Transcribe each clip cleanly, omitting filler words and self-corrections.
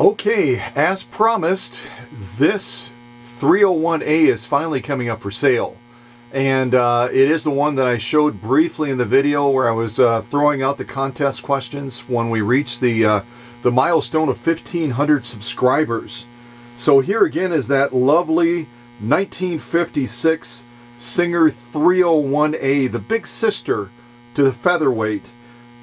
Okay, as promised, this 301A is finally coming up for sale. And it is the one that I showed briefly in the video where I was throwing out the contest questions when we reached the milestone of 1,500 subscribers. So here again is that lovely 1956 Singer 301A, the big sister to the Featherweight.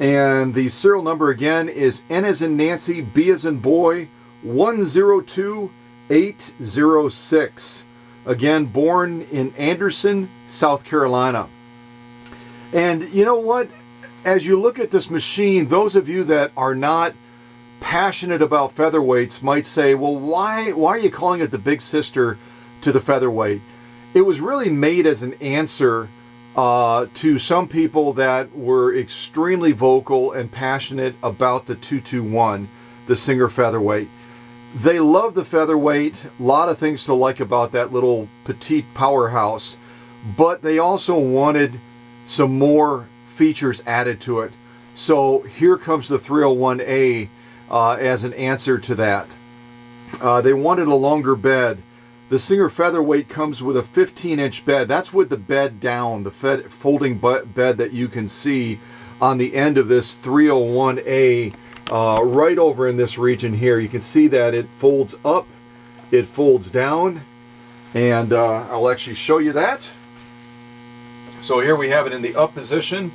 And the serial number again is N as in Nancy, B as in boy, 102806. Again, born in Anderson, South Carolina. And you know what? As you look at this machine, those of you that are not passionate about featherweights might say, well, why are you calling it the big sister to the Featherweight? It was really made as an answer to some people that were extremely vocal and passionate about the 221, the Singer Featherweight. They love the Featherweight, a lot of things to like about that little petite powerhouse, but they also wanted some more features added to it. So here comes the 301A as an answer to that. They wanted a longer bed. The Singer Featherweight comes with a 15-inch bed. That's with the bed down, the folding bed that you can see on the end of this 301A right over in this region here. You can see that it folds up, it folds down, and I'll actually show you that. So here we have it in the up position.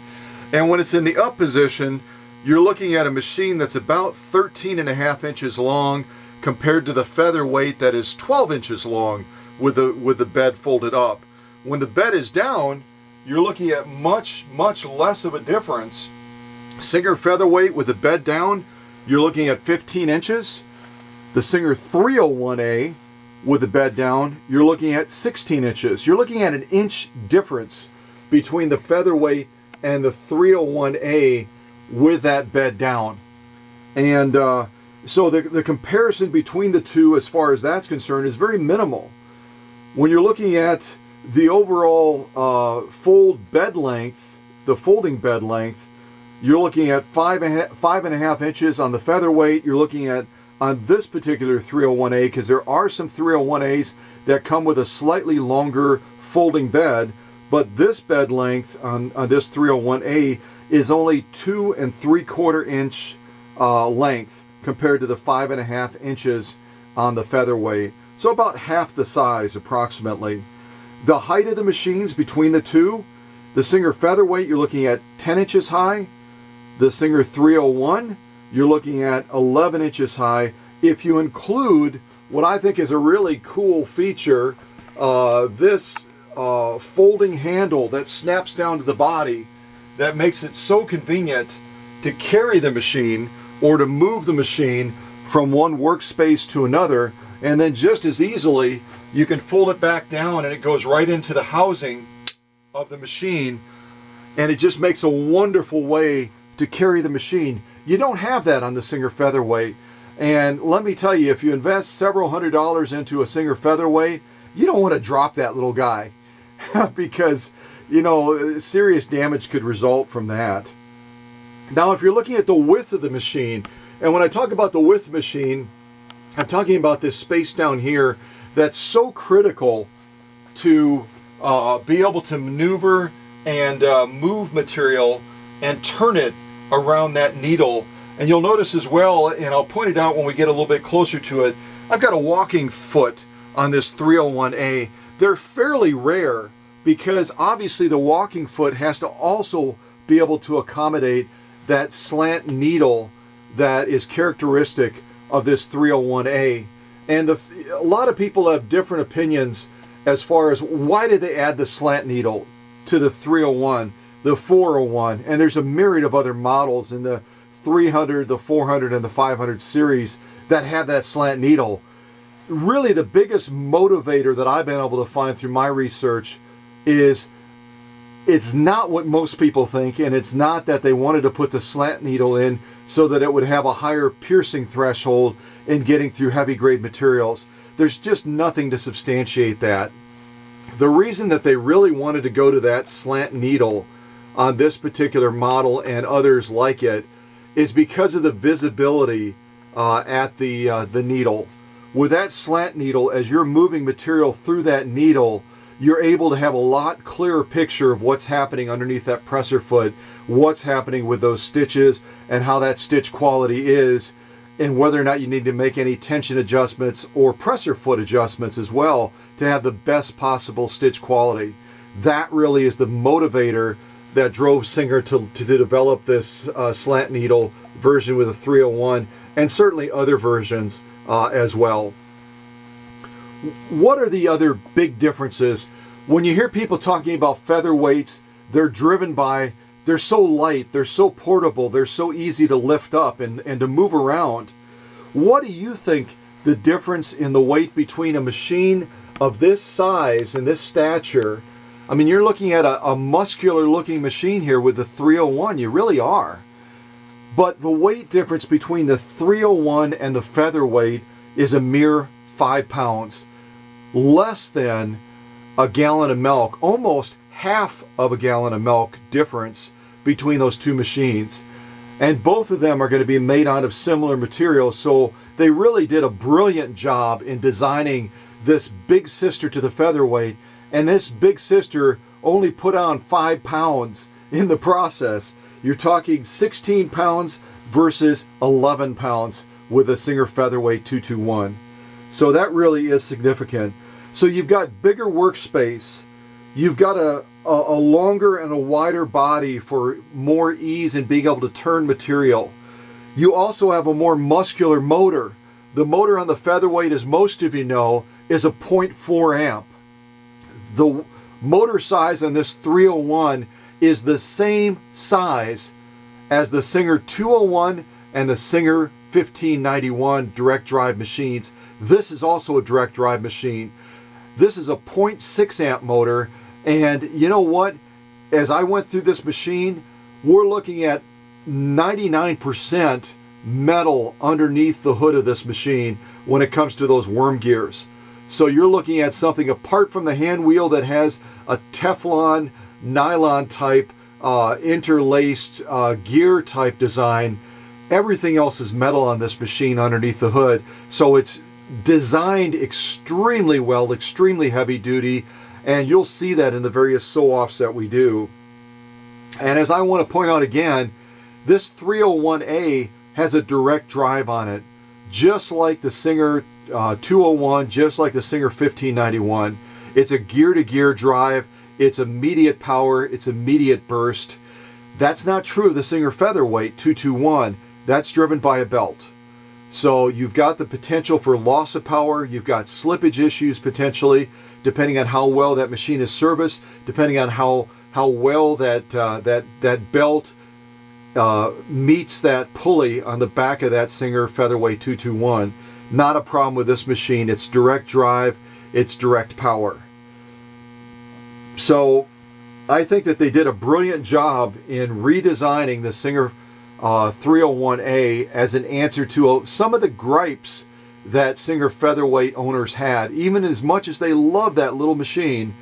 And when it's in the up position, you're looking at a machine that's about 13.5 inches long, compared to the Featherweight that is 12 inches long with the bed folded up. When the bed is down, you're looking at much less of a difference. Singer Featherweight with the bed down, you're looking at 15 inches. The Singer 301A with the bed down, you're looking at 16 inches. You're looking at an inch difference between the Featherweight and the 301A with that bed down. And so the comparison between the two, as far as that's concerned, is very minimal. When you're looking at the overall fold bed length, the folding bed length, you're looking at 5.5 inches on the Featherweight. You're looking at, on this particular 301A, because there are some 301As that come with a slightly longer folding bed, but this bed length on this 301A is only 2 3/4 inch length, compared to the 5.5 inches on the Featherweight. So about half the size approximately. The height of the machines between the two, the Singer Featherweight, you're looking at 10 inches high. The Singer 301, you're looking at 11 inches high. If you include what I think is a really cool feature, this folding handle that snaps down to the body, that makes it so convenient to carry the machine or to move the machine from one workspace to another, and then just as easily you can fold it back down and it goes right into the housing of the machine, and it just makes a wonderful way to carry the machine. You don't have that on the Singer Featherweight, and let me tell you, if you invest several $100s into a Singer Featherweight, you don't want to drop that little guy because, you know, serious damage could result from that. Now, if you're looking at the width of the machine, and when I talk about the width of the machine, I'm talking about this space down here that's so critical to be able to maneuver and move material and turn it around that needle. And you'll notice as well, and I'll point it out when we get a little bit closer to it, I've got a walking foot on this 301A. They're fairly rare because obviously the walking foot has to also be able to accommodate that slant needle that is characteristic of this 301A. And a lot of people have different opinions as far as why did they add the slant needle to the 301, the 401, and there's a myriad of other models in the 300, the 400, and the 500 series that have that slant needle. Really the biggest motivator that I've been able to find through my research is it's not what most people think, and it's not that they wanted to put the slant needle in so that it would have a higher piercing threshold in getting through heavy grade materials. There's just nothing to substantiate that. The reason that they really wanted to go to that slant needle on this particular model and others like it is because of the visibility at the needle. With that slant needle, as you're moving material through that needle, you're able to have a lot clearer picture of what's happening underneath that presser foot, what's happening with those stitches, and how that stitch quality is, and whether or not you need to make any tension adjustments or presser foot adjustments as well to have the best possible stitch quality. That really is the motivator that drove Singer to develop this slant needle version with a 301, and certainly other versions as well. What are the other big differences? When you hear people talking about featherweights, they're driven by, they're so light, they're so portable, they're so easy to lift up and to move around. What do you think the difference in the weight between a machine of this size and this stature? I mean, you're looking at a muscular looking machine here with the 301, you really are. But the weight difference between the 301 and the featherweight is a mere 5 pounds. Less than a gallon of milk, almost half of a gallon of milk difference between those two machines. And both of them are going to be made out of similar materials, so they really did a brilliant job in designing this big sister to the featherweight, and this big sister only put on 5 pounds in the process. You're talking 16 pounds versus 11 pounds with a Singer Featherweight 221. So that really is significant. So you've got bigger workspace, you've got a longer and a wider body for more ease in being able to turn material. You also have a more muscular motor. The motor on the Featherweight, as most of you know, is a 0.4 amp. The motor size on this 301 is the same size as the Singer 201 and the Singer 1591 direct drive machines. This is also a direct drive machine. This is a 0.6 amp motor, and you know what? As I went through this machine, we're looking at 99% metal underneath the hood of this machine when it comes to those worm gears. So you're looking at something apart from the hand wheel that has a Teflon, nylon type, interlaced gear type design. Everything else is metal on this machine underneath the hood. So it's designed extremely well, extremely heavy duty, and you'll see that in the various sew-offs that we do. And as I want to point out again, this 301A has a direct drive on it, just like the Singer 201, just like the Singer 1591. It's a gear-to-gear drive. It's immediate power. It's immediate burst. That's not true of the Singer Featherweight 221. That's driven by a belt. So you've got the potential for loss of power. You've got slippage issues potentially, depending on how well that machine is serviced, depending on how well that belt meets that pulley on the back of that Singer Featherweight 221. Not a problem with this machine. It's direct drive. It's direct power. So I think that they did a brilliant job in redesigning the Singer 301A as an answer to some of the gripes that Singer Featherweight owners had. Even as much as they loved that little machine,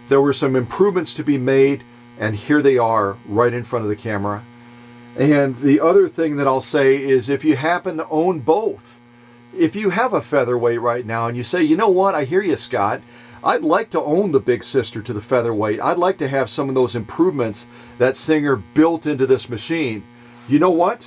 there were some improvements to be made, and here they are right in front of the camera. And the other thing that I'll say is, if you happen to own both, if you have a Featherweight right now and you say, you know what, I hear you, Scott, I'd like to own the big sister to the Featherweight. I'd like to have some of those improvements that Singer built into this machine. You know what?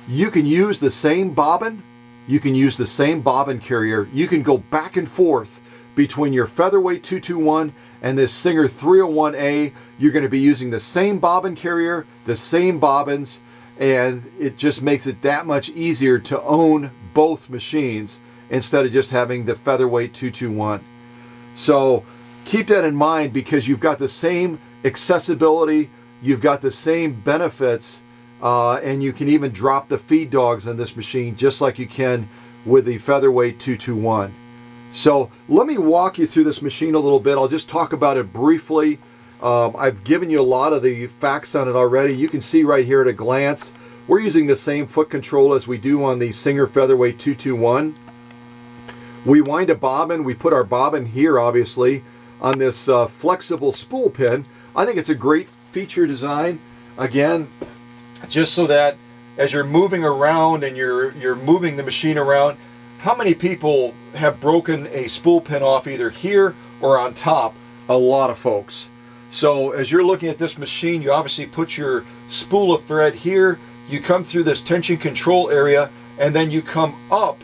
You can use the same bobbin. You can use the same bobbin carrier. You can go back and forth between your Featherweight 221 and this Singer 301A. You're going to be using the same bobbin carrier, the same bobbins, and it just makes it that much easier to own both machines instead of just having the Featherweight 221. So keep that in mind, because you've got the same accessibility, you've got the same benefits, and you can even drop the feed dogs on this machine just like you can with the Featherweight 221. So let me walk you through this machine a little bit. I'll just talk about it briefly. I've given you a lot of the facts on it already. You can see right here at a glance, we're using the same foot control as we do on the Singer Featherweight 221. We wind a bobbin. We put our bobbin here, obviously, on this flexible spool pin. I think it's a great feature design. Again, just so that as you're moving around and you're moving the machine around, how many people have broken a spool pin off either here or on top? A lot of folks. So as you're looking at this machine, you obviously put your spool of thread here, you come through this tension control area, and then you come up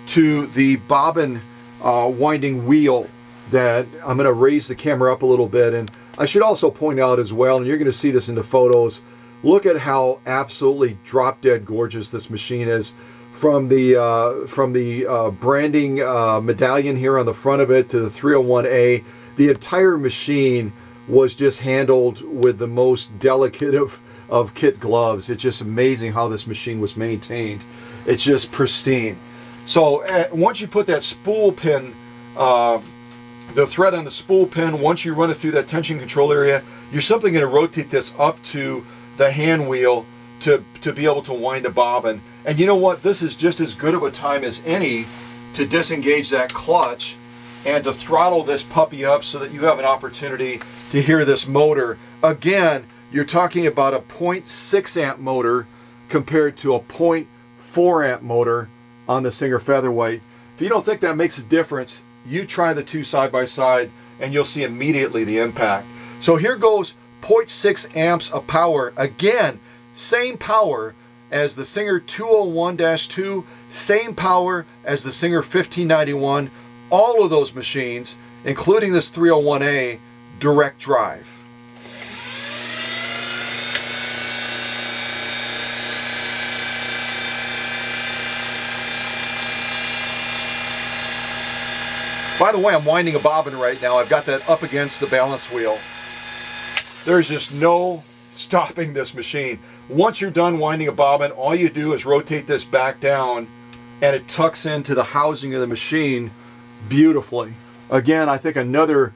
to the bobbin winding wheel that I'm going to raise the camera up a little bit. And I should also point out as well, and you're going to see this in the photos, look at how absolutely drop dead gorgeous this machine is. From the branding medallion here on the front of it to the 301A, the entire machine was just handled with the most delicate of kit gloves. It's just amazing how this machine was maintained. It's just pristine. So once you put that spool pin, the thread on the spool pin, once you run it through that tension control area, you're simply going to rotate this up to the hand wheel to be able to wind a bobbin. And you know what? This is just as good of a time as any to disengage that clutch and to throttle this puppy up so that you have an opportunity to hear this motor. Again, you're talking about a 0.6 amp motor compared to a 0.4 amp motor on the Singer Featherweight. If you don't think that makes a difference, you try the two side by side and you'll see immediately the impact. So here goes 0.6 amps of power. Again, same power as the Singer 201-2, same power as the Singer 1591. All of those machines, including this 301A, direct drive. By the way, I'm winding a bobbin right now. I've got that up against the balance wheel. There's just no stopping this machine. Once you're done winding a bobbin, all you do is rotate this back down and it tucks into the housing of the machine beautifully. Again, I think another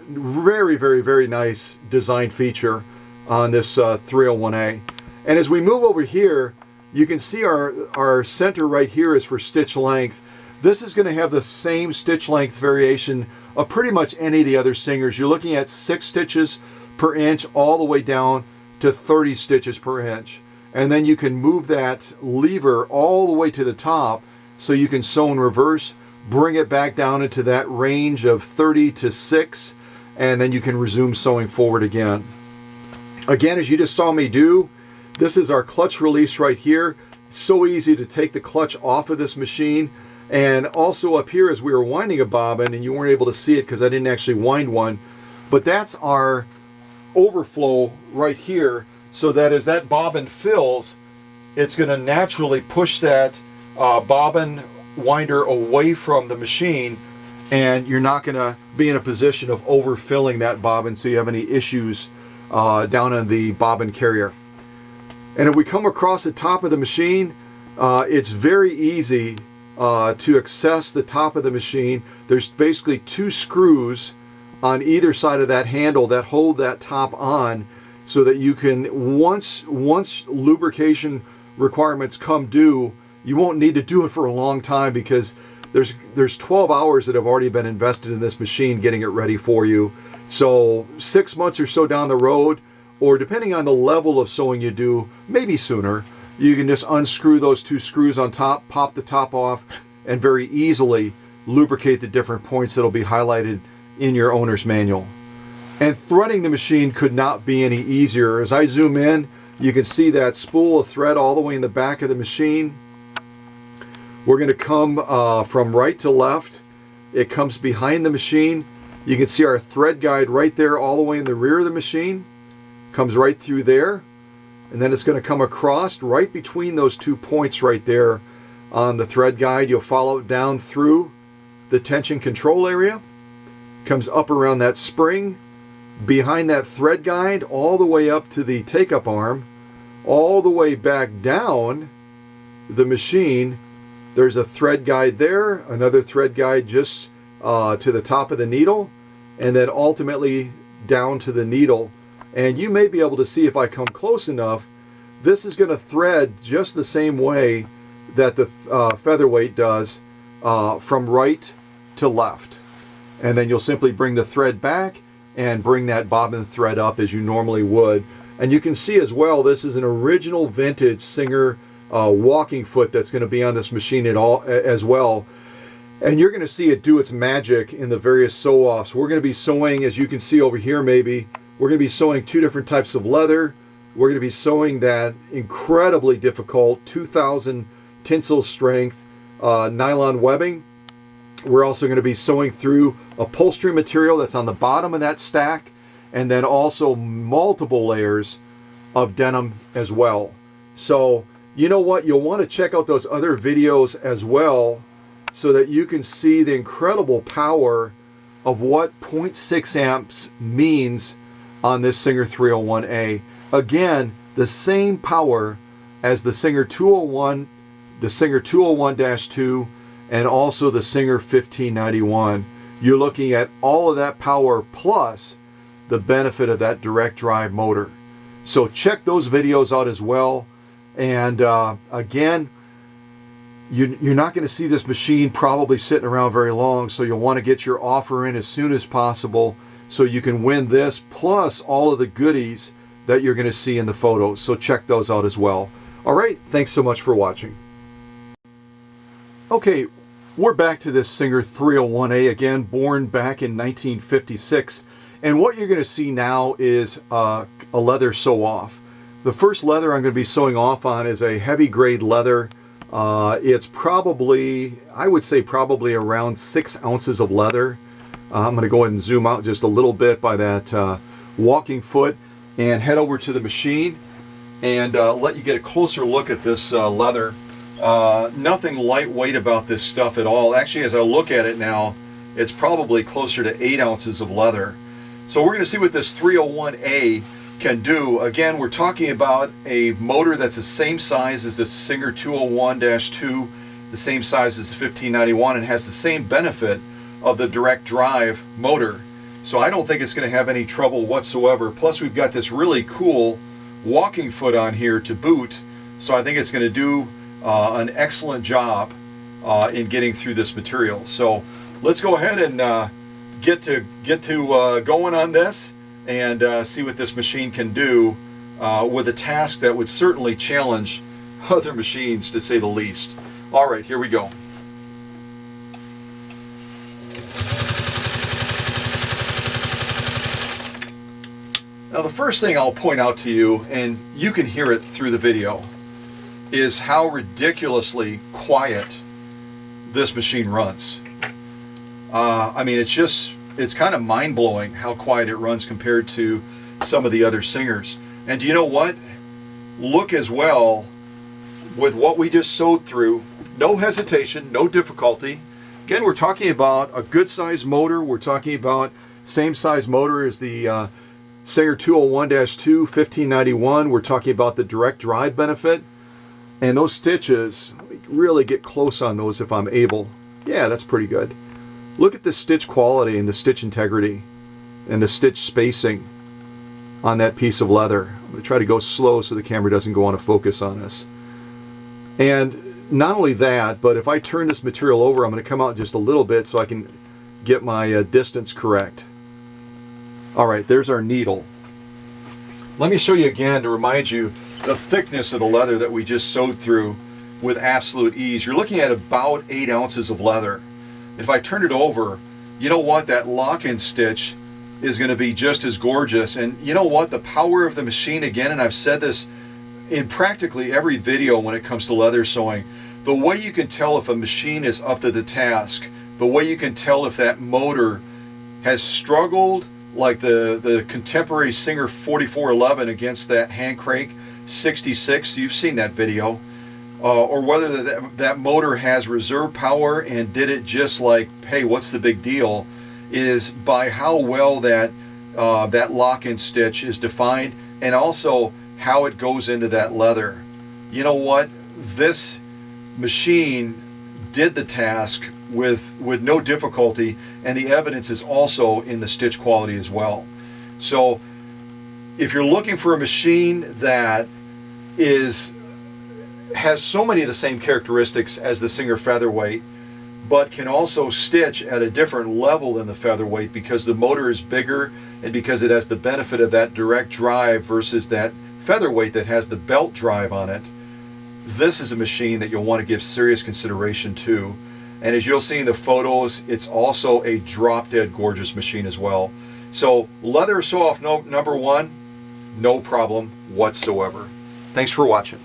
very, very, very nice design feature on this 301A. And as we move over here, you can see our center right here is for stitch length. This is going to have the same stitch length variation of pretty much any of the other Singers. You're looking at 6 stitches per inch all the way down to 30 stitches per inch. And then you can move that lever all the way to the top so you can sew in reverse, bring it back down into that range of 30 to 6, and then you can resume sewing forward again. Again, as you just saw me do, this is our clutch release right here. It's so easy to take the clutch off of this machine. And also up here as we were winding a bobbin, and you weren't able to see it because I didn't actually wind one, but that's our overflow right here, so that as that bobbin fills, it's going to naturally push that bobbin winder away from the machine, and you're not going to be in a position of overfilling that bobbin so you have any issues down on the bobbin carrier. And if we come across the top of the machine, it's very easy to access the top of the machine. There's basically 2 screws on either side of that handle that hold that top on, so that you can, once lubrication requirements come due, you won't need to do it for a long time, because there's 12 hours that have already been invested in this machine getting it ready for you. So 6 months or so down the road, or depending on the level of sewing you do, maybe sooner, you can just unscrew those 2 screws on top, pop the top off, and very easily lubricate the different points that'll be highlighted in your owner's manual. And threading the machine could not be any easier. As I zoom in, you can see that spool of thread all the way in the back of the machine. We're going to come from right to left. It comes behind the machine. You can see our thread guide right there all the way in the rear of the machine. Comes right through there. And then it's going to come across right between those 2 points right there on the thread guide. You'll follow it down through the tension control area. Comes up around that spring, behind that thread guide, all the way up to the take-up arm, all the way back down the machine. There's a thread guide there, another thread guide just to the top of the needle, and then ultimately down to the needle. And you may be able to see, if I come close enough, this is going to thread just the same way that the Featherweight does, from right to left. And then you'll simply bring the thread back and bring that bobbin thread up as you normally would. And you can see as well, this is an original vintage Singer walking foot that's going to be on this machine as well. And you're going to see it do its magic in the various sew-offs. We're going to be sewing, as you can see over here maybe, we're going to be sewing 2 different types of leather. We're going to be sewing that incredibly difficult 2000 tensile strength nylon webbing. We're also going to be sewing through upholstery material that's on the bottom of that stack, and then also multiple layers of denim as well. So you know what, you'll want to check out those other videos as well so that you can see the incredible power of what 0.6 amps means on this Singer 301A. Again, the same power as the Singer 201, the Singer 201-2, and also the Singer 1591. You're looking at all of that power plus the benefit of that direct drive motor. So check those videos out as well. And again, you're not going to see this machine probably sitting around very long, so you'll want to get your offer in as soon as possible so you can win this plus all of the goodies that you're going to see in the photos. So check those out as well. All right, thanks so much for watching. Okay, we're back to this Singer 301A again, born back in 1956. And what you're going to see now is a leather sew off. The first leather I'm going to be sewing off on is a heavy grade leather. It's probably, I would say probably around 6 ounces of leather. I'm going to go ahead and zoom out just a little bit by that walking foot and head over to the machine and let you get a closer look at this leather. Nothing lightweight about this stuff at all. Actually, as I look at it now, it's probably closer to 8 ounces of leather. So we're going to see what this 301A can do. Again, we're talking about a motor that's the same size as the Singer 201-2, the same size as the 1591, and has the same benefit of the direct drive motor. So I don't think it's going to have any trouble whatsoever. Plus we've got this really cool walking foot on here to boot. So I think it's going to do an excellent job in getting through this material. So let's go ahead and get to going on this and see what this machine can do with a task that would certainly challenge other machines, to say the least. All right, here we go. Now the first thing I'll point out to you, and you can hear it through the video, is how ridiculously quiet this machine runs. I mean, it's kind of mind-blowing how quiet it runs compared to some of the other Singers. And do you know what? Look as well with what we just sewed through. No hesitation, no difficulty. Again, we're talking about a good size motor. We're talking about same size motor as the Singer 201-2 1591. We're talking about the direct drive benefit. And those stitches, let me really get close on those if I'm able. Yeah, that's pretty good. Look at the stitch quality and the stitch integrity and the stitch spacing on that piece of leather. I'm going to try to go slow so the camera doesn't go out of focus on us. And not only that, but if I turn this material over, I'm going to come out just a little bit so I can get my distance correct. All right, there's our needle. Let me show you again to remind you the thickness of the leather that we just sewed through with absolute ease. You're looking at about 8 ounces of leather. If I turn it over, you know what, that lock-in stitch is going to be just as gorgeous. And you know what, the power of the machine, again, and I've said this in practically every video when it comes to leather sewing, the way you can tell if a machine is up to the task, the way you can tell if that motor has struggled like the contemporary Singer 4411 against that hand crank 66, you've seen that video, or whether that motor has reserve power and did it just like, hey, what's the big deal, is by how well that lock-in stitch is defined and also how it goes into that leather. You know what? This machine did the task with no difficulty, and the evidence is also in the stitch quality as well. So if you're looking for a machine that has so many of the same characteristics as the Singer Featherweight, but can also stitch at a different level than the Featherweight because the motor is bigger and because it has the benefit of that direct drive versus that Featherweight that has the belt drive on it. This is a machine that you'll want to give serious consideration to. And as you'll see in the photos, it's also a drop dead gorgeous machine as well. So leather sew off number one, no problem whatsoever. Thanks for watching.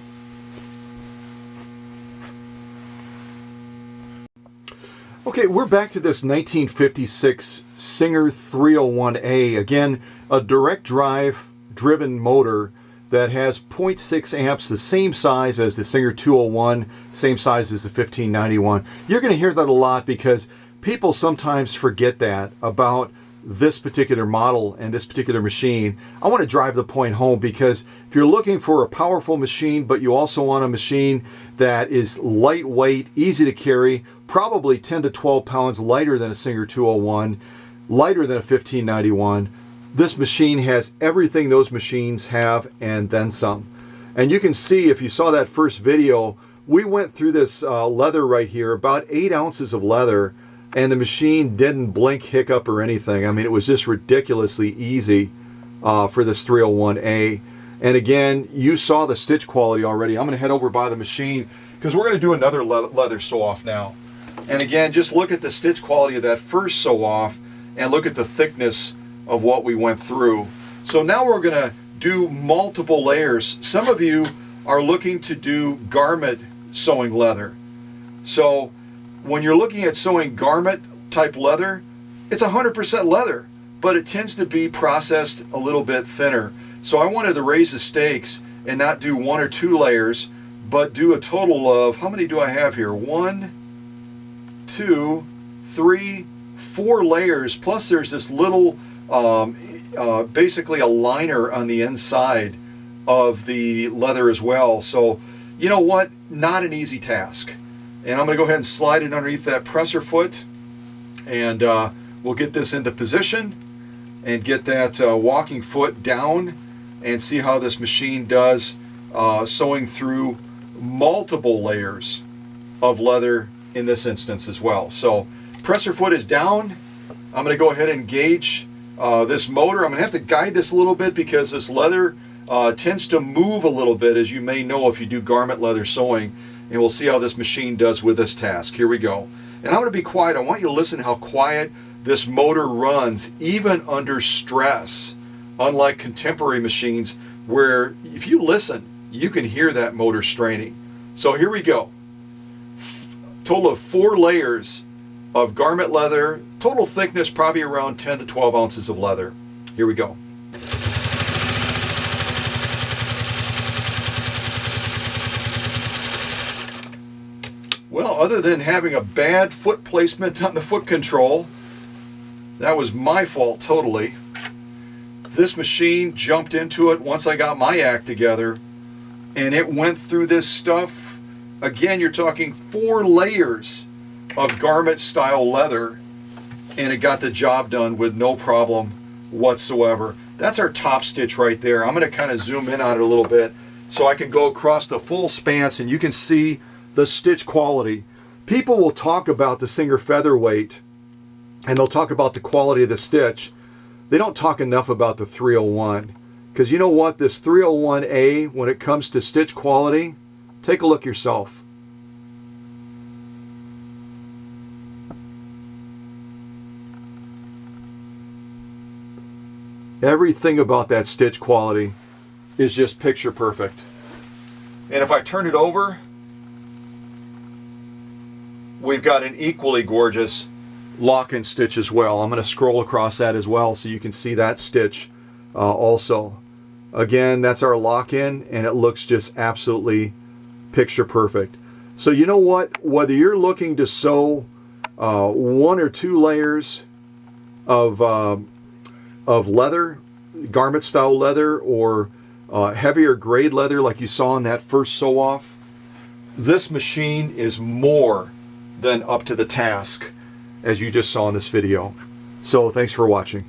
Okay, we're back to this 1956 Singer 301A. Again, a direct drive driven motor that has 0.6 amps, the same size as the Singer 201, same size as the 1591. You're going to hear that a lot because people sometimes forget that about this particular model and this particular machine. I want to drive the point home because if you're looking for a powerful machine, but you also want a machine that is lightweight, easy to carry, probably 10 to 12 pounds lighter than a Singer 201, lighter than a 1591, this machine has everything those machines have and then some. And you can see, if you saw that first video, we went through this leather right here, about 8 ounces of leather, and the machine didn't blink, hiccup, or anything. I mean, it was just ridiculously easy for this 301A. And again, you saw the stitch quality already. I'm going to head over by the machine because we're going to do another leather sew-off now. And again, just look at the stitch quality of that first sew-off and look at the thickness of what we went through. So now we're going to do multiple layers. Some of you are looking to do garment sewing leather. So when you're looking at sewing garment type leather, it's 100% leather, but it tends to be processed a little bit thinner. So I wanted to raise the stakes and not do 1 or 2 layers, but do a total of, how many do I have here? 1, 2, 3, 4 layers, plus there's this little basically a liner on the inside of the leather as well. So you know what, not an easy task. And I'm going to go ahead and slide it underneath that presser foot, and we'll get this into position and get that walking foot down and see how this machine does sewing through multiple layers of leather in this instance as well. So presser foot is down. I'm going to go ahead and engage this motor. I'm going to have to guide this a little bit because this leather tends to move a little bit, as you may know if you do garment leather sewing, and we'll see how this machine does with this task. Here we go. And I'm going to be quiet. I want you to listen how quiet this motor runs even under stress, unlike contemporary machines where if you listen you can hear that motor straining. So here we go. Total of 4 layers of garment leather, total thickness probably around 10 to 12 ounces of leather. Here we go. Well, other than having a bad foot placement on the foot control, that was my fault totally. This machine jumped into it once I got my act together, and it went through this stuff. Again, you're talking 4 layers of garment style leather, and it got the job done with no problem whatsoever. That's our top stitch right there. I'm going to kind of zoom in on it a little bit so I can go across the full span and you can see the stitch quality. People will talk about the Singer Featherweight and they'll talk about the quality of the stitch. They don't talk enough about the 301, because you know what, this 301A, when it comes to stitch quality, take a look yourself. Everything about that stitch quality is just picture perfect. And if I turn it over, we've got an equally gorgeous lock-in stitch as well. I'm going to scroll across that as well so you can see that stitch also. Again, that's our lock-in, and it looks just absolutely picture perfect. So you know what, whether you're looking to sew 1 or 2 layers of leather, garment style leather, or heavier grade leather like you saw in that first sew off, this machine is more than up to the task, as you just saw in this video. So thanks for watching.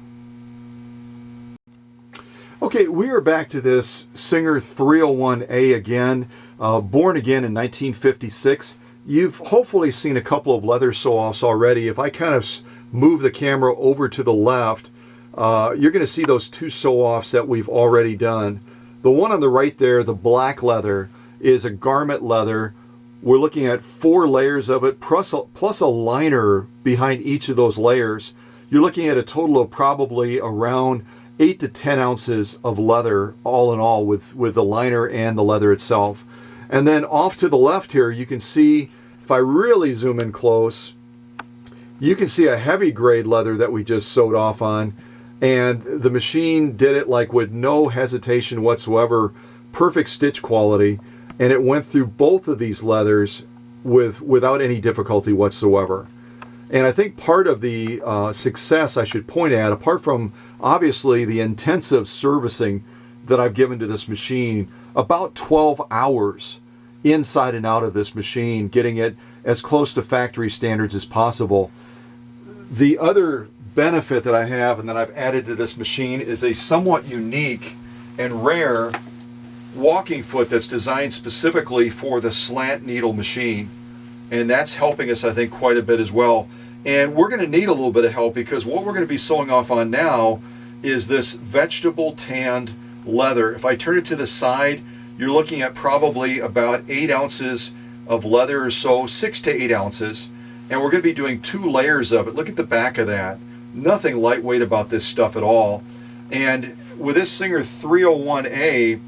Okay, we are back to this Singer 301A again, born again in 1956. You've hopefully seen a couple of leather sew-offs already. If I kind of move the camera over to the left, you're going to see those two sew-offs that we've already done. The one on the right there, the black leather, is a garment leather. We're looking at 4 layers of it, plus a liner behind each of those layers. You're looking at a total of probably around 8 to 10 ounces of leather, all in all, with the liner and the leather itself. And then off to the left here, you can see, if I really zoom in close, you can see a heavy grade leather that we just sewed off on. And the machine did it like with no hesitation whatsoever, perfect stitch quality. And it went through both of these leathers without any difficulty whatsoever. And I think part of the success I should point at, apart from obviously the intensive servicing that I've given to this machine, about 12 hours inside and out of this machine, getting it as close to factory standards as possible. The other benefit that I have and that I've added to this machine is a somewhat unique and rare walking foot that's designed specifically for the slant needle machine. And that's helping us, I think, quite a bit as well. And we're going to need a little bit of help, because what we're going to be sewing off on now is this vegetable tanned leather. If I turn it to the side, you're looking at probably about 8 ounces of leather or so, 6 to 8 ounces. And we're going to be doing 2 layers of it. Look at the back of that. Nothing lightweight about this stuff at all. And with this Singer 301A,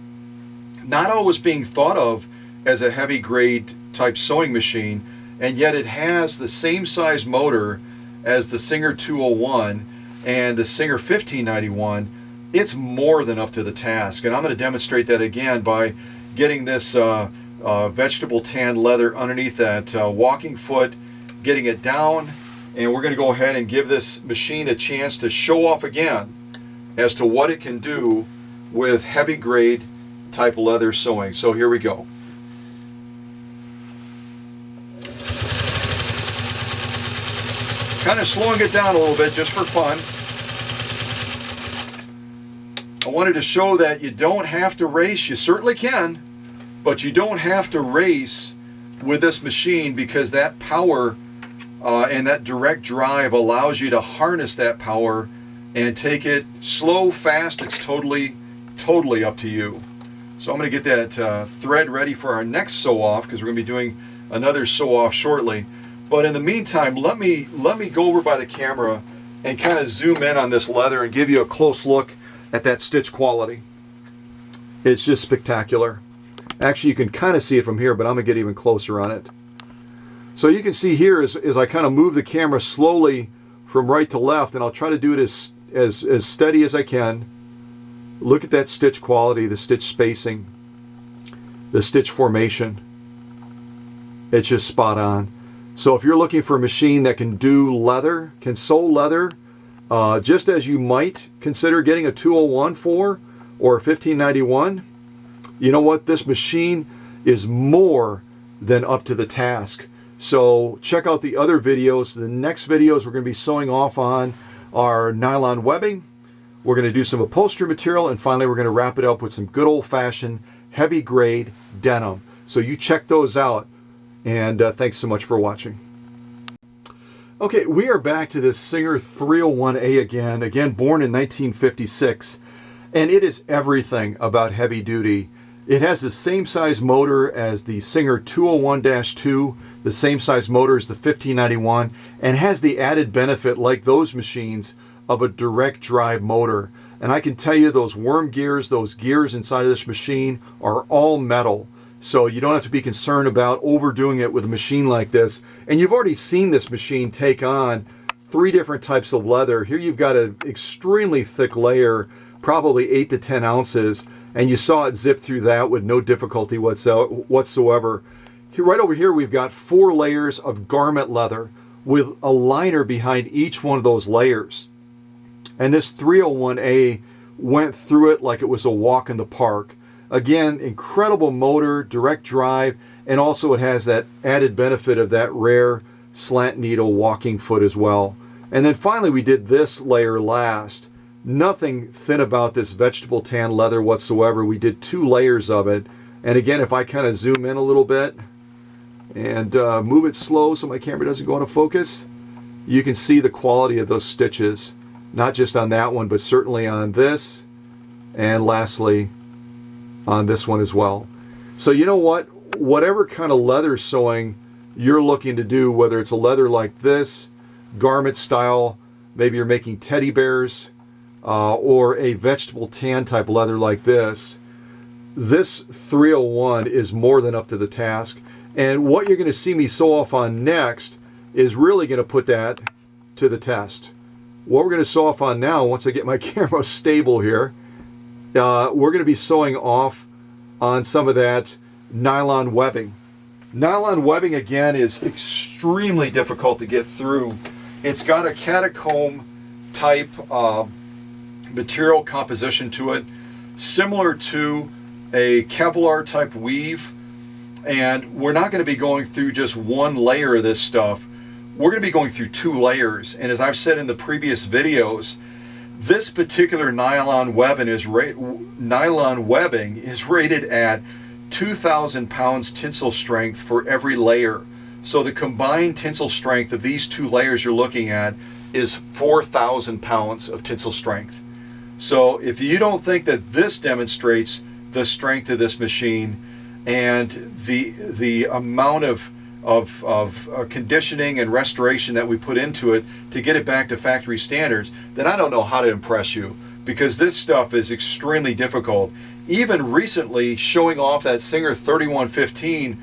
not always being thought of as a heavy grade type sewing machine, and yet it has the same size motor as the Singer 201 and the Singer 1591. It's more than up to the task, and I'm going to demonstrate that again by getting this vegetable tan leather underneath that walking foot, getting it down, and we're going to go ahead and give this machine a chance to show off again as to what it can do with heavy grade type leather sewing. So here we go. Kind of slowing it down a little bit just for fun. I wanted to show that you don't have to race. You certainly can, but you don't have to race with this machine, because that power and that direct drive allows you to harness that power and take it slow, fast. It's totally up to you. So I'm going to get that thread ready for our next sew off, because we're going to be doing another sew off shortly. But in the meantime, let me go over by the camera and kind of zoom in on this leather and give you a close look at that stitch quality. It's just spectacular. Actually, you can kind of see it from here, but I'm going to get even closer on it. So you can see here as I kind of move the camera slowly from right to left, and I'll try to do it as steady as I can. Look at that stitch quality, the stitch spacing, the stitch formation. It's just spot on. So if you're looking for a machine that can do leather, can sew leather, just as you might consider getting a 201 for, or a 1591, you know what? This machine is more than up to the task. So check out the other videos. The next videos we're going to be sewing off on are nylon webbing. We're going to do some upholstery material, and finally we're going to wrap it up with some good old-fashioned heavy grade denim. So you check those out, and thanks so much for watching. Okay, we are back to this Singer 301A again born in 1956, and it is everything about heavy duty. It has the same size motor as the Singer 201-2, the same size motor as the 1591, and has the added benefit, like those machines, of a direct drive motor. And I can tell you, those worm gears, those gears inside of this machine are all metal. So you don't have to be concerned about overdoing it with a machine like this. And you've already seen this machine take on 3 different types of leather. Here you've got an extremely thick layer, probably 8 to 10 ounces, and you saw it zip through that with no difficulty whatsoever. Right over here we've got 4 layers of garment leather with a liner behind each one of those layers. And this 301A went through it like it was a walk in the park. Again, incredible motor, direct drive, and also it has that added benefit of that rare slant needle walking foot as well. And then finally we did this layer last. Nothing thin about this vegetable tan leather whatsoever. We did 2 layers of it. And again, if I kind of zoom in a little bit and move it slow so my camera doesn't go out of focus, you can see the quality of those stitches, not just on that one, but certainly on this, and lastly on this one as well. So you know what? Whatever kind of leather sewing you're looking to do, whether it's a leather like this, garment style, maybe you're making teddy bears, or a vegetable tan type leather like this 301 is more than up to the task. And what you're going to see me sew off on next is really going to put that to the test. What we're going to sew off on now, once I get my camera stable here, we're going to be sewing off on some of that nylon webbing. Nylon webbing, again, is extremely difficult to get through. It's got a catacomb type material composition to it, similar to a Kevlar type weave. And we're not going to be going through just one layer of this stuff. We're going to be going through 2 layers. And as I've said in the previous videos, this particular nylon webbing is rated at 2,000 pounds tensile strength for every layer. So the combined tensile strength of these 2 layers you're looking at is 4,000 pounds of tensile strength. So if you don't think that this demonstrates the strength of this machine and the amount of conditioning and restoration that we put into it to get it back to factory standards, then I don't know how to impress you, because this stuff is extremely difficult. Even recently, showing off that Singer 3115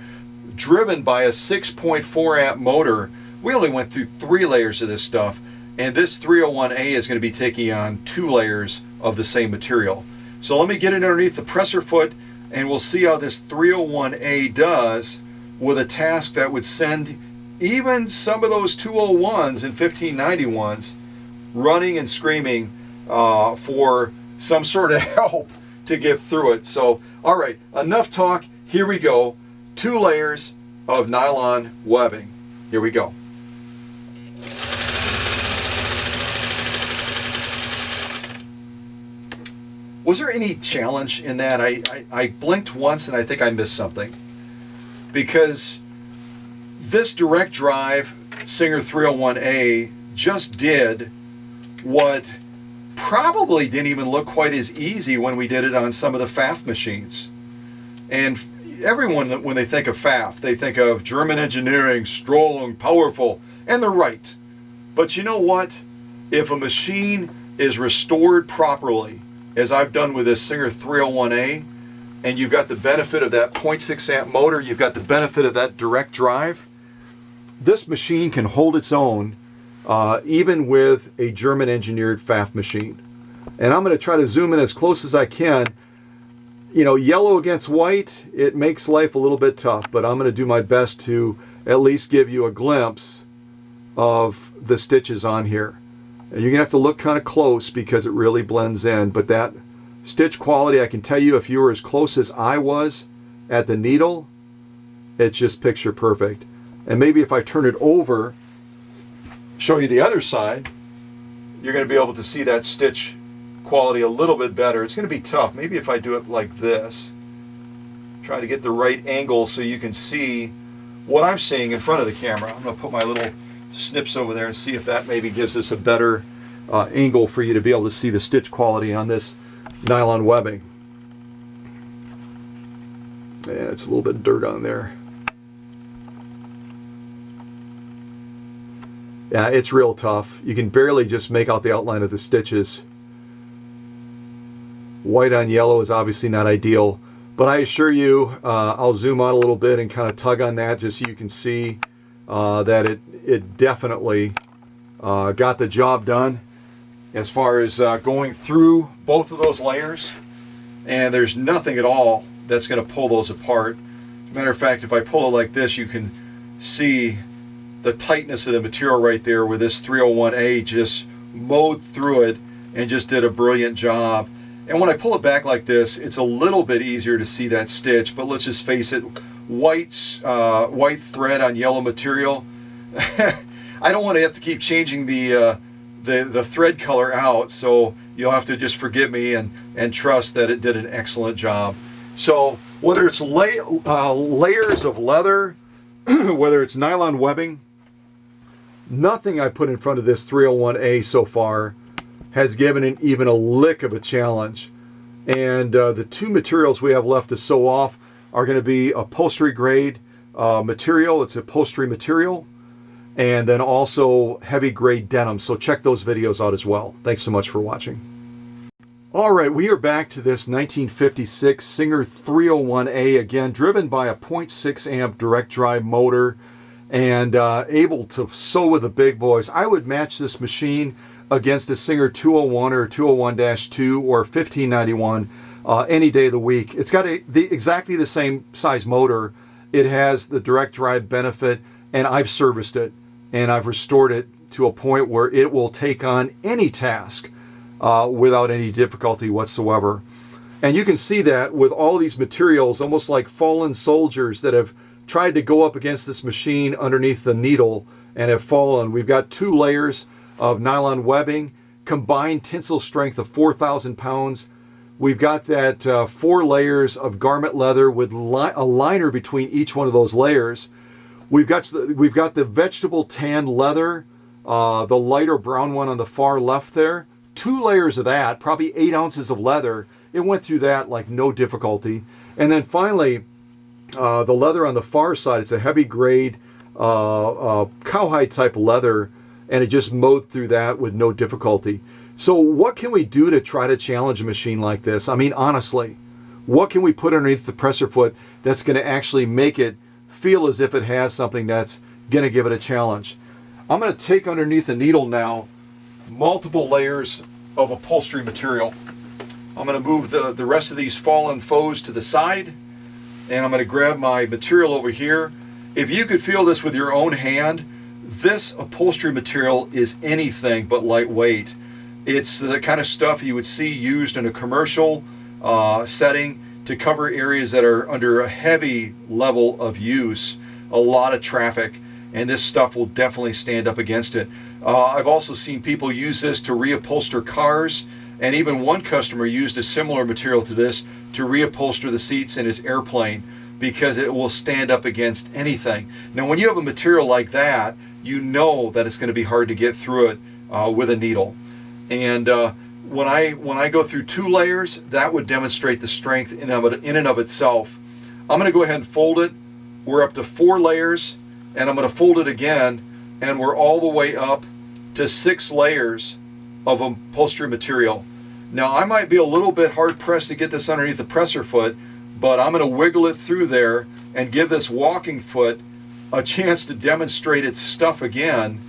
driven by a 6.4 amp motor, we only went through 3 layers of this stuff, and this 301A is going to be taking on 2 layers of the same material. So let me get it underneath the presser foot, and we'll see how this 301A does with a task that would send even some of those 201s and 1591s running and screaming for some sort of help to get through it. So, all right, enough talk. Here we go. 2 layers of nylon webbing. Here we go. Was there any challenge in that? I blinked once and I think I missed something, because this direct drive Singer 301A just did what probably didn't even look quite as easy when we did it on some of the FAF machines. And everyone, when they think of FAF, they think of German engineering, strong, powerful, and they're right. But you know what? If a machine is restored properly, as I've done with this Singer 301A, and you've got the benefit of that 0.6 amp motor, you've got the benefit of that direct drive, this machine can hold its own even with a German engineered FAF machine. And I'm going to try to zoom in as close as I can. You know, yellow against white, it makes life a little bit tough, but I'm going to do my best to at least give you a glimpse of the stitches on here. And you're going to have to look kind of close because it really blends in, but that stitch quality, I can tell you, if you were as close as I was at the needle, it's just picture perfect. And maybe if I turn it over, show you the other side, you're going to be able to see that stitch quality a little bit better. It's going to be tough. Maybe if I do it like this, try to get the right angle so you can see what I'm seeing in front of the camera. I'm going to put my little snips over there and see if that maybe gives us a better angle for you to be able to see the stitch quality on this nylon webbing. Yeah, it's a little bit of dirt on there. Yeah, it's real tough. You can barely just make out the outline of the stitches. White on yellow is obviously not ideal, but I assure you, I'll zoom out a little bit and kind of tug on that just so you can see that it definitely got the job done as far as going through both of those layers, and there's nothing at all that's going to pull those apart. As a matter of fact, if I pull it like this, you can see the tightness of the material right there, where this 301A just mowed through it and just did a brilliant job. And when I pull it back like this, it's a little bit easier to see that stitch, but let's just face it, white thread on yellow material. I don't want to have to keep changing the thread color out, so you'll have to just forgive me and trust that it did an excellent job. So whether it's layers of leather, whether it's nylon webbing, nothing I put in front of this 301A so far has given it even a lick of a challenge. And the two materials we have left to sew off are going to be upholstery grade material. It's upholstery material. And then also heavy grade denim. So check those videos out as well. Thanks so much for watching. All right, we are back to this 1956 Singer 301A, again, driven by a 0.6 amp direct drive motor and able to sew with the big boys. I would match this machine against a Singer 201 or 201-2 or 1591 any day of the week. It's got exactly the same size motor. It has the direct drive benefit, and I've serviced it and I've restored it to a point where it will take on any task without any difficulty whatsoever. And you can see that with all these materials, almost like fallen soldiers that have tried to go up against this machine underneath the needle and have fallen. We've got 2 layers of nylon webbing, combined tensile strength of 4,000 pounds. We've got that 4 layers of garment leather with a liner between each one of those layers. We've got the vegetable tan leather, the lighter brown one on the far left there. 2 layers of that, probably 8 ounces of leather. It went through that like no difficulty. And then finally, the leather on the far side, it's a heavy grade cowhide type leather, and it just mowed through that with no difficulty. So what can we do to try to challenge a machine like this? I mean, honestly, what can we put underneath the presser foot that's going to actually make it feel as if it has something that's going to give it a challenge? I'm going to take underneath the needle now multiple layers of upholstery material. I'm going to move the rest of these fallen foes to the side, and I'm going to grab my material over here. If you could feel this with your own hand, this upholstery material is anything but lightweight. It's the kind of stuff you would see used in a commercial setting to cover areas that are under a heavy level of use, a lot of traffic, and this stuff will definitely stand up against it. I've also seen people use this to reupholster cars, and even one customer used a similar material to this to reupholster the seats in his airplane because it will stand up against anything. Now, when you have a material like that, you know that it's going to be hard to get through it with a needle. And when I go through 2 layers, that would demonstrate the strength in and of itself. I'm going to go ahead and fold it. We're up to 4 layers, and I'm going to fold it again, and we're all the way up to 6 layers of upholstery material. Now, I might be a little bit hard pressed to get this underneath the presser foot, but I'm going to wiggle it through there and give this walking foot a chance to demonstrate its stuff again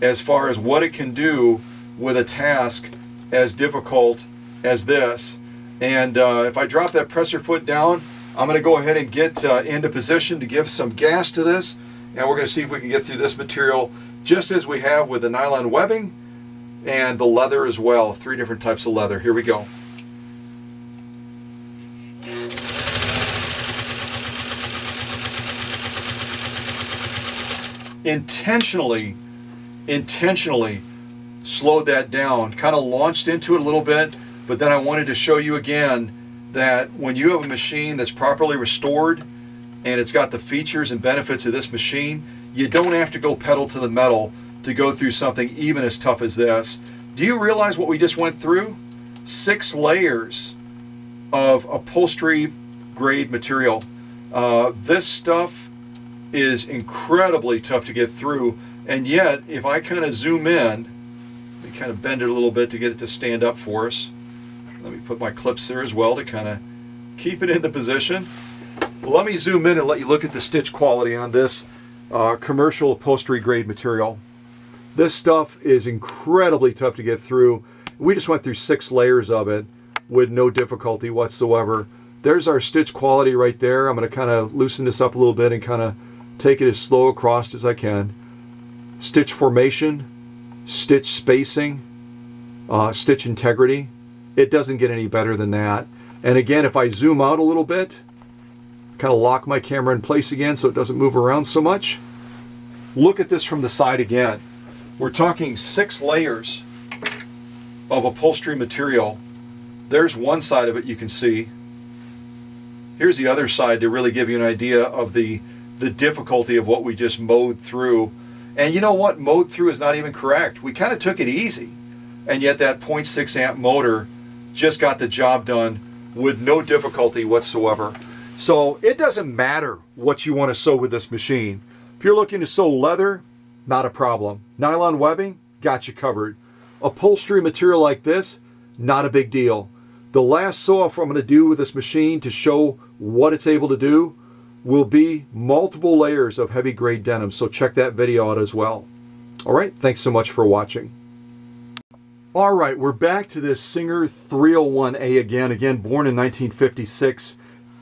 as far as what it can do with a task as difficult as this. And if I drop that presser foot down, I'm going to go ahead and get into position to give some gas to this, and we're going to see if we can get through this material just as we have with the nylon webbing and the leather as well. 3 different types of leather. Here we go. Intentionally slowed that down, kind of launched into it a little bit, but then I wanted to show you again that when you have a machine that's properly restored and it's got the features and benefits of this machine, you don't have to go pedal to the metal to go through something even as tough as this. Do you realize what we just went through? 6 layers of upholstery grade material. This stuff is incredibly tough to get through, and yet if I kind of zoom in, let me kind of bend it a little bit to get it to stand up for us. Let me put my clips there as well to kind of keep it in the position. Well, let me zoom in and let you look at the stitch quality on this commercial upholstery grade material. This stuff is incredibly tough to get through. We just went through 6 layers of it with no difficulty whatsoever. There's our stitch quality right there. I'm going to kind of loosen this up a little bit and kind of take it as slow across as I can. Stitch formation, stitch spacing, stitch integrity. It doesn't get any better than that. And again, if I zoom out a little bit, kind of lock my camera in place again so it doesn't move around so much. Look at this from the side again. We're talking 6 layers of upholstery material. There's one side of it you can see. Here's the other side to really give you an idea of the the difficulty of what we just mowed through. And you know what? Mowed through is not even correct. We kind of took it easy. And yet that 0.6 amp motor just got the job done with no difficulty whatsoever. So it doesn't matter what you want to sew with this machine. If you're looking to sew leather, not a problem. Nylon webbing, got you covered. Upholstery material like this, not a big deal. The last sew off I'm going to do with this machine to show what it's able to do will be multiple layers of heavy grade denim. So check that video out as well. All right, thanks so much for watching. All right, we're back to this Singer 301A again, born in 1956.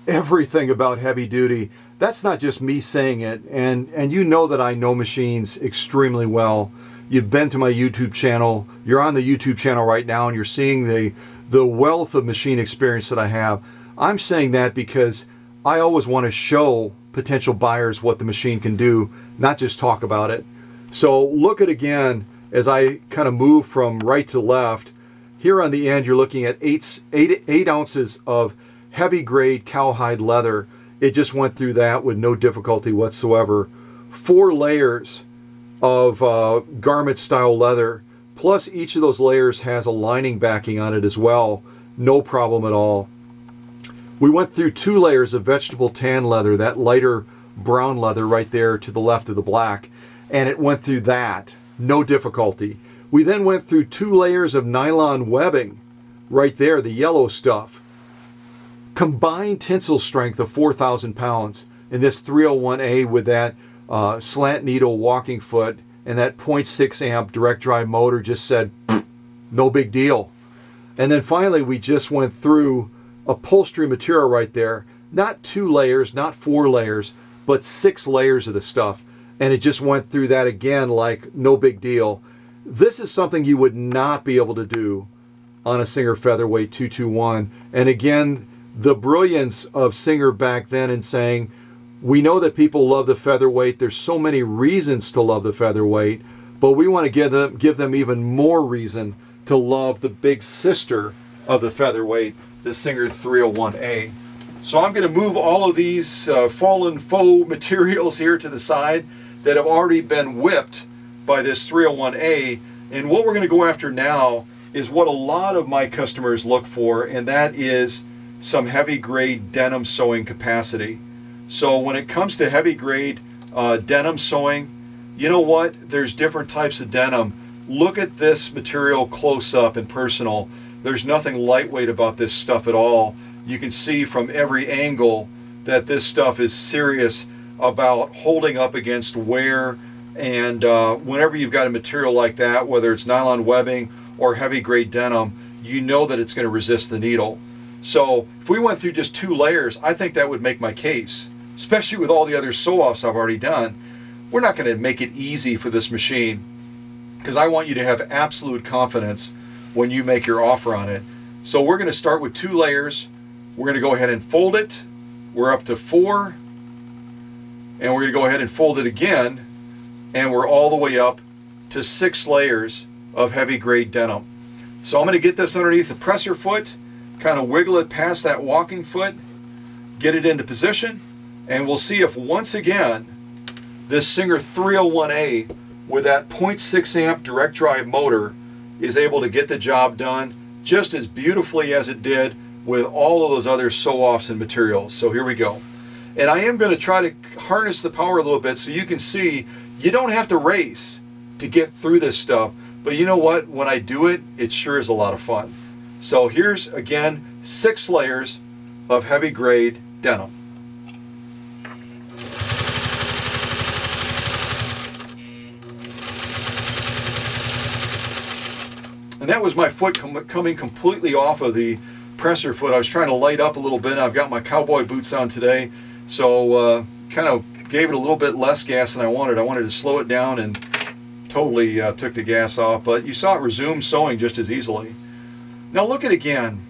Everything about heavy duty. That's not just me saying it, and you know that I know machines extremely well. You've been to my YouTube channel. You're on the YouTube channel right now, and you're seeing the wealth of machine experience that I have. I'm saying that because I always want to show potential buyers what the machine can do, not just talk about it. So look at again as I kind of move from right to left. Here on the end, you're looking at eight ounces of heavy grade cowhide leather. It just went through that with no difficulty whatsoever. 4 layers of garment style leather, plus each of those layers has a lining backing on it as well. No problem at all. We went through 2 layers of vegetable tan leather, that lighter brown leather right there to the left of the black, and it went through that. No difficulty. We then went through 2 layers of nylon webbing right there, the yellow stuff. Combined tensile strength of 4,000 pounds in this 301A with that slant needle walking foot and that 0.6 amp direct drive motor just said, no big deal. And then finally we just went through upholstery material right there. Not 2 layers, not 4 layers, but 6 layers of the stuff. And it just went through that again like no big deal. This is something you would not be able to do on a Singer Featherweight 221. And again, the brilliance of Singer back then in saying, we know that people love the Featherweight. There's so many reasons to love the Featherweight, but we want to give them even more reason to love the big sister of the Featherweight, the Singer 301A. So I'm going to move all of these fallen faux materials here to the side that have already been whipped by this 301A. And what we're going to go after now is what a lot of my customers look for, and that is some heavy grade denim sewing capacity. So when it comes to heavy grade denim sewing, you know what? There's different types of denim. Look at this material close up and personal. There's nothing lightweight about this stuff at all. You can see from every angle that this stuff is serious about holding up against wear. And whenever you've got a material like that, whether it's nylon webbing or heavy grade denim, you know that it's going to resist the needle. So if we went through just 2 layers, I think that would make my case, especially with all the other sew-offs I've already done. We're not going to make it easy for this machine because I want you to have absolute confidence when you make your offer on it. So we're going to start with 2 layers. We're going to go ahead and fold it. We're up to 4. And we're going to go ahead and fold it again. And we're all the way up to 6 layers of heavy grade denim. So I'm going to get this underneath the presser foot, kind of wiggle it past that walking foot, get it into position, and we'll see if once again this Singer 301A with that 0.6 amp direct drive motor is able to get the job done just as beautifully as it did with all of those other sew-offs and materials. So here we go. And I am going to try to harness the power a little bit so you can see you don't have to race to get through this stuff. But you know what? When I do it, it sure is a lot of fun. So here's, again, 6 layers of heavy grade denim. And that was my foot coming completely off of the presser foot. I was trying to light up a little bit. I've got my cowboy boots on today, so kind of gave it a little bit less gas than I wanted. I wanted to slow it down and totally took the gas off, but you saw it resume sewing just as easily. Now look at again.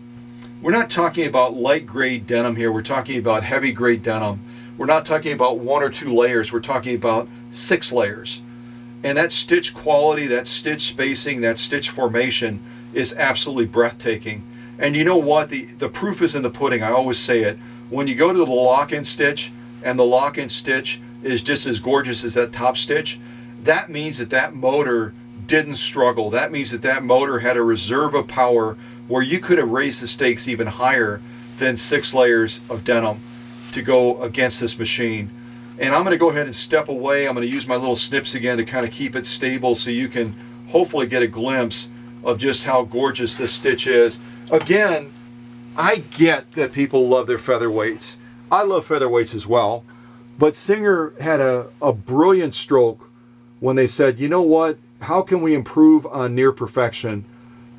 We're not talking about light grade denim here. We're talking about heavy grade denim. We're not talking about 1 or 2 layers. We're talking about 6 layers. And that stitch quality, that stitch spacing, that stitch formation is absolutely breathtaking. And you know what? The proof is in the pudding. I always say it. When you go to the lock-in stitch, and the lock-in stitch is just as gorgeous as that top stitch, that means that that motor didn't struggle. That means that that motor had a reserve of power where you could have raised the stakes even higher than 6 layers of denim to go against this machine. And I'm going to go ahead and step away. I'm going to use my little snips again to kind of keep it stable so you can hopefully get a glimpse of just how gorgeous this stitch is. Again, I get that people love their featherweights. I love featherweights as well. But Singer had a brilliant stroke when they said, you know what, how can we improve on near perfection?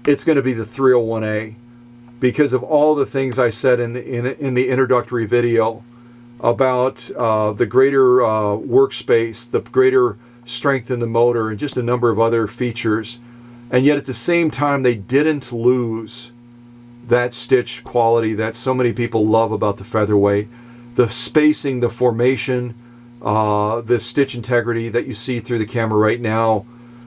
It's going to be the 301A, because of all the things I said in the introductory video about the greater workspace, the greater strength in the motor, and just a number of other features. And yet at the same time, they didn't lose that stitch quality that so many people love about the featherweight. The spacing, the formation, the stitch integrity that you see through the camera right now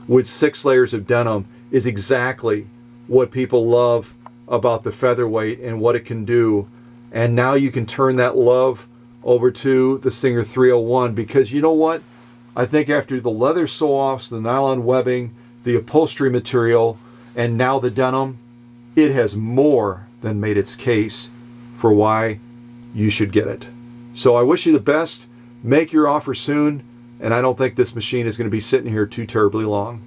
with 6 layers of denim is exactly what people love about the featherweight and what it can do. And now you can turn that love over to the Singer 301, because you know what? I think after the leather sew-offs, the nylon webbing, the upholstery material, and now the denim, it has more than made its case for why you should get it. So I wish you the best. Make your offer soon, and I don't think this machine is going to be sitting here too terribly long.